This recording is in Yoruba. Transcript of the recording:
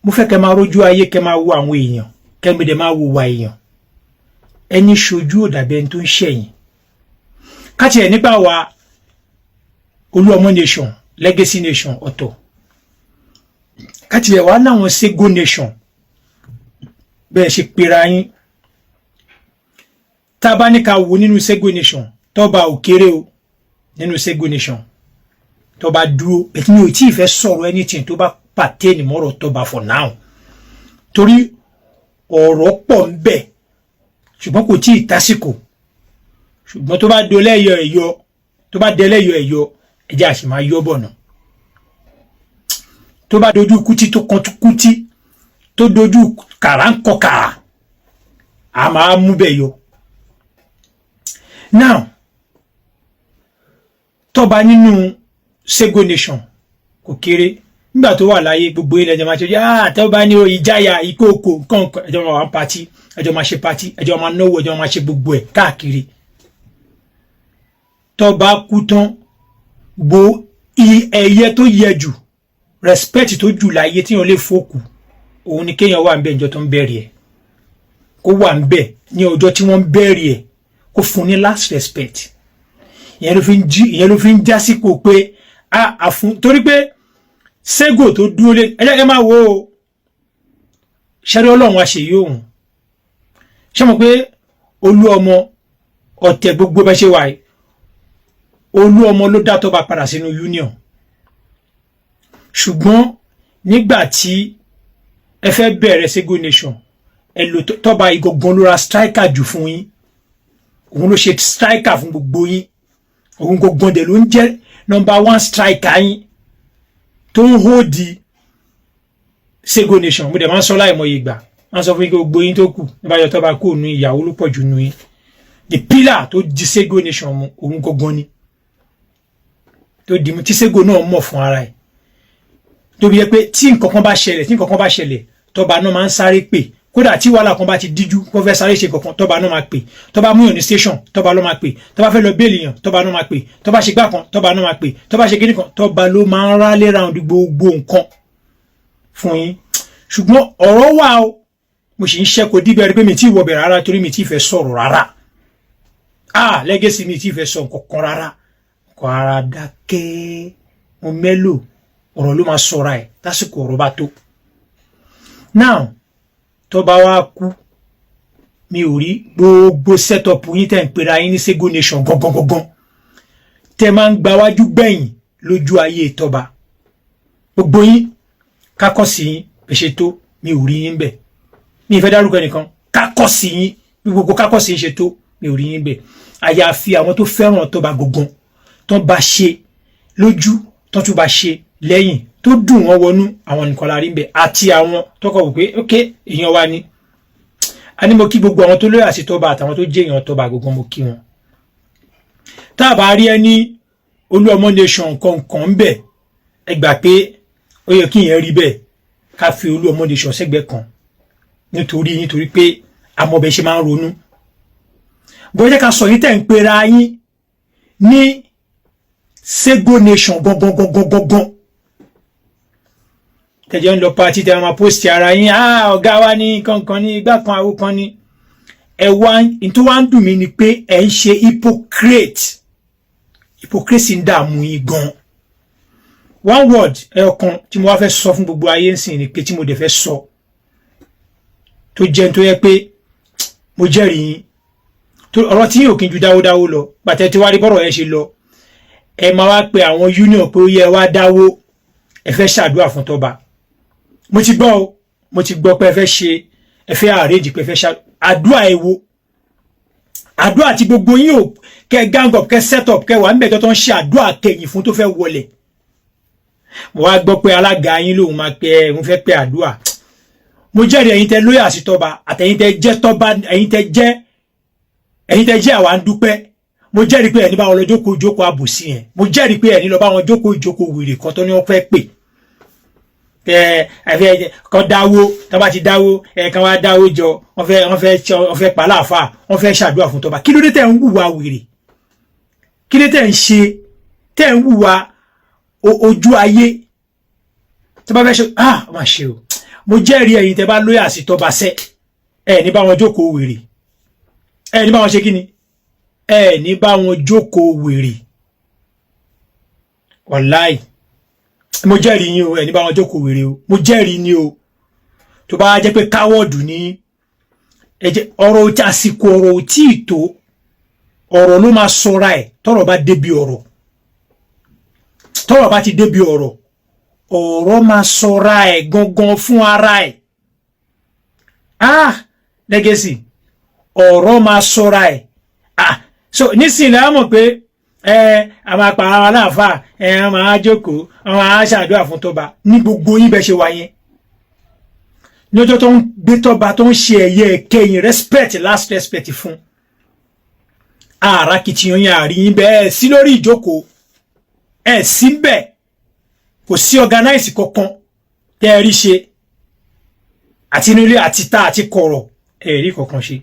mo fẹ́ kẹ́ máa rójú ayé, kẹ́ máa wo àwọn èèyàn, kẹ́ mi dẹ̀ máa wo wa èèyàn. Ẹni ṣojú ò dàbí ẹni tó ń ṣẹ̀yìn. Ká tiẹ̀ nípa wa Olúọmọ nation, Legacy nation ọ̀tọ̀. Ká tiẹ̀ wá láwọn Sego nation bẹ́ẹ̀ ṣe pera yín. Tá bá ní ká wo nínú Sego nation, Tọ́ba ò kéré o nínú Sego nation. Tọ́ba dúró, ètí mi ò tí ì fẹ́ sọ̀rọ̀ anything tó bá pertain mọ́rọ̀ Tọ́ba for now. Torí ọ̀rọ̀ pọ̀ ń bẹ, ṣùgbọ́n kò tí ì tásìkò. Ṣùgbọ́n tó bá dolẹ́yọ ẹ̀yọ, tó bá dẹlẹ́yọ ẹ̀yọ, ẹjẹ́ àṣì máa yọ bọ̀nà. Tó bá dojú kútí tó kan kútí, tó dojú kàrà ń kọ kàrà, a máa mú bẹ̀ yọ. Now, Tọ́ba nínú Sego nation kò kéré. Nígbà tó wà láyé gbogbo ilẹ̀ ẹjọ́ máa ṣe Tọ́ba ní ìjáyà ìkóòkò nǹkan ẹjọ́ máa wà pátí, ẹjọ́ máa ṣe pátí, ẹjọ́ máa náwó, ẹjọ́ máa ṣe gbogbo ẹ̀ káàkiri. Tọ́ba kú tán, gbo ẹ̀yẹ tó yẹ jù, respect tó jù láyé tí wọ́n lè fòkù, òun ni kéèyàn wà ń bẹ̀ ọjọ́ tó ń bẹ̀rẹ̀ ẹ̀. Kó wà ń bẹ̀ ní ọjọ́ tí wọ́n ń bẹ̀rẹ̀ ẹ̀, kó fún ní last respect. Ìyẹn ló fi ń jásípò pé torí pé Sego tó dúró lé ẹjẹ́ máa wo ṣẹ́rí Ọlọ́run àṣeyí òun. Ṣé mọ̀ pé Olúọmọ ọ̀tẹ̀ gbogbo bẹ́ ṣe wà yìí, Olúọmọ ló dá Tọ́ba padà sínú union. Ṣùgbọ́n nígbà tí ẹ fẹ́ bẹ̀rẹ̀ Sego nation, ẹ lò Tọ́ba igangan ló ra striker jù fún yín. Òun ló ṣe striker fún gbogbo yín. Òun gangan dẹ̀ ló ń jẹ́ number 1 striker yín tó ń hold Sego nation. Mo dẹ̀ máa ń sọ láìmọye ìgbà, máa ń sọ fún yín gbogbo yín tó kù nígbà yọ Tọ́ba kú òun ìyàwó ló pọ̀ jù nù yín. The pillar tó di Sego nation mu òun gangan ni, tó di mu tí Sego náà mọ̀ fún ara ẹ̀. Tó bí yẹ pé tí nǹkan kan bá ṣẹlẹ̀, Tọ́ba náà máa ń sáré pè. Kódà tí wàhálà kan bá ti díjú, kó fẹ́ sáré ṣe kankan, Tọ́ba náà máa pè. Tọ́ba mú yàn ní station, Tọ́ba ló máa pè. Tọ́ba fẹ́ lọ bẹ́ẹ̀lì yàn, Tọ́ba náà máa pè. Tọ́ba ṣe gbá kan, Tọ́ba náà máa pè. Tọ́ba ṣe kíní kan, Tọ́ba ló máa ń rálé round gbogbo nǹkan fún yín. Ṣùgbọ́n ọ̀rọ̀ wà o, mo sì ń ṣẹ́kọ̀ọ́ díbẹ̀ rí pé mi tí wọbẹ̀ rárá torí mi tí fẹ́ sọ̀rọ̀ rárá. Legacy mi tí fẹ́ sọ nǹkan kan rárá. Kò ara dákẹ́, mo mẹ́lò, ọ̀rọ̀ ló máa sọ̀ra ẹ̀ tásìkò ọ̀rọ̀ bá tó. Now, Tọ́ba wá kú, mi ò rí gbogbo setup yín tẹ́ ń pera yín ní Sego nation gangan. Tẹ́ máa ń gba wájú gbẹ̀yìn lójú ayé Tọ́ba. Gbogbo yín kákọ́sí yín bẹ̀ ṣe tó, mi ò rí yín bẹ̀. Mi ì fẹ́ dárúkọ ẹnìkan, kákọ́sí yín, gbogbo kákọ́sí yín ṣe tó, mi ò rí yín bẹ̀. Àyàfi àwọn tó fẹ́ràn Tọ́ba gangan, tó bá ṣe lójú, tó tún bá ṣe lẹ́yìn, tó dùn wọ́n wọnú, àwọn nìkan la rí ń bẹ̀. Àti àwọn tọ́kọ̀ wò pé ok èèyàn wa ni. A ní mo kí gbogbo àwọn tó lóyà sí Tọ́ba àtàwọn tó jẹ́ èèyàn Tọ́ba gbogbo mo kí wọn. Tá a bá rí ẹni Olúọmọ nation nǹkan ń bẹ̀, ẹ gbà pé ó yẹ kí ìyẹn rí bẹ́ẹ̀, ká fi Olúọmọ nation sẹ́gbẹ̀ẹ́ kan nítorí pé amọ̀bẹ̀ ṣe máa ń ronú. Bọ́jẹ́ ká sọ yín tẹ̀ ń pera yín ní Sego nation gangan. Tẹ̀jọ́ ń lọ pàtí tẹ̀ máa post ara yín, ọ̀gá wa ní kankan ní igbá kan àwo kan ní. Tó wá ń dùn mí ni pé ẹ̀ ń ṣe hypocrisy ń dààmú yín gan. One word ẹ̀ọ̀kan tí mo wá fẹ́ sọ fún gbogbo ayé ńsìn ni pé tí mo dẹ̀ fẹ́ sọ tó jẹ́ tó yẹ pé mo jẹ́rìí yín. Ọ̀rọ̀ tí yín ò kí n ju dáwó lọ, pàtẹ́ tí wá rí bọ́rọ̀ ẹ ṣe lọ. Ẹ máa wá pe àwọn union pé ó yẹ wá dáwó, ẹ fẹ́ ṣàdúrà fún Tọ́ba. Mo ti gbọ́ pé ẹ fẹ́ arrange pé ẹ fẹ́ àdúrà ewo. Àdúrà tí gbogbo yín ò kẹ́ gang up, kẹ́ set up, kẹ́ wà níbẹ̀ tó ń ṣe àdúrà kẹyìn fún tó fẹ́ wọlé. Mo wá gbọ́ pé alága yín lòun máa pẹ́ òun fẹ́ pẹ́ àdúrà. Mo jẹ́rìí ẹ̀yin tẹ́ lóyà sí Tọ́ba àtẹ̀yin tẹ́ jẹ́ Tọ́ba, ẹ̀yin tẹ́ jẹ́ àwa ń dúpẹ́. Mo jẹ́rìí pé ẹni bá wọn lọ jókòó àbòsí yẹn. Mo jẹ́rìí pé ẹni lọ bá wọn jókòó wèrè kan tó ní wọ́n fẹ́ pè. Kan dáwó, tó bá ti dáwó, kan wá dáwó jọ, wọ́n fẹ́ pàláfà, wọ́n fẹ́ ṣàdúrà fún Tọ́ba. Kí ló dé tẹ́ ń hùwà wèrè? Kí ló tẹ́ ń ṣe? Tẹ́ ń hùwà ojú ayé. Tó bá fẹ́ ṣe, má ṣe o. mo jẹ́rìí ẹ̀yin tẹ́ bá lóyà sí tọ́ba sẹ́ ẹ ní bá wọn jókòó wèrè ẹ ní bá wọn ṣe kíni ẹ ní bá wọn jókòó wèrè wàláì mo jẹ́rìí yín o ẹ ní bá wọn jókòó wèrè o mo jẹ́rìí ni o tó bá jẹ́ pé káwọ́ọ̀dù ní ọ̀rọ̀ tí àsìkò ọ̀rọ̀ tí ì tó ọ̀rọ̀ ló máa sọra ẹ̀ tọ́rọ̀ bá débi ọ̀rọ̀ tọ́rọ̀ bá ti débi ọ̀rọ̀ ọ̀rọ̀ máa sọra ẹ̀ gangan fún ara ẹ̀ Legacy ọ̀rọ̀ máa sọra ẹ̀ so nísìnyí la mọ̀ pé a máa pa àwọn aláàfáà a máa jókòó a máa ṣàdúrà fún tọ́ba ní gbogbo yín bẹ́ẹ̀ ṣe wá yẹn ní ọjọ́ tó ń gbé tọ́ba tó ń ṣe ẹ̀yẹ kẹ́yìn respect last respect fún ara kìtìyàn yẹn àríyìn bẹ́ẹ̀ sí lórí ìjókòó ẹ̀ síbẹ̀ kò sí organize kankan tẹ́ ẹ rí ṣe àti nílé àti ta àti kọ̀rọ̀ ẹ̀ rí kankan ṣe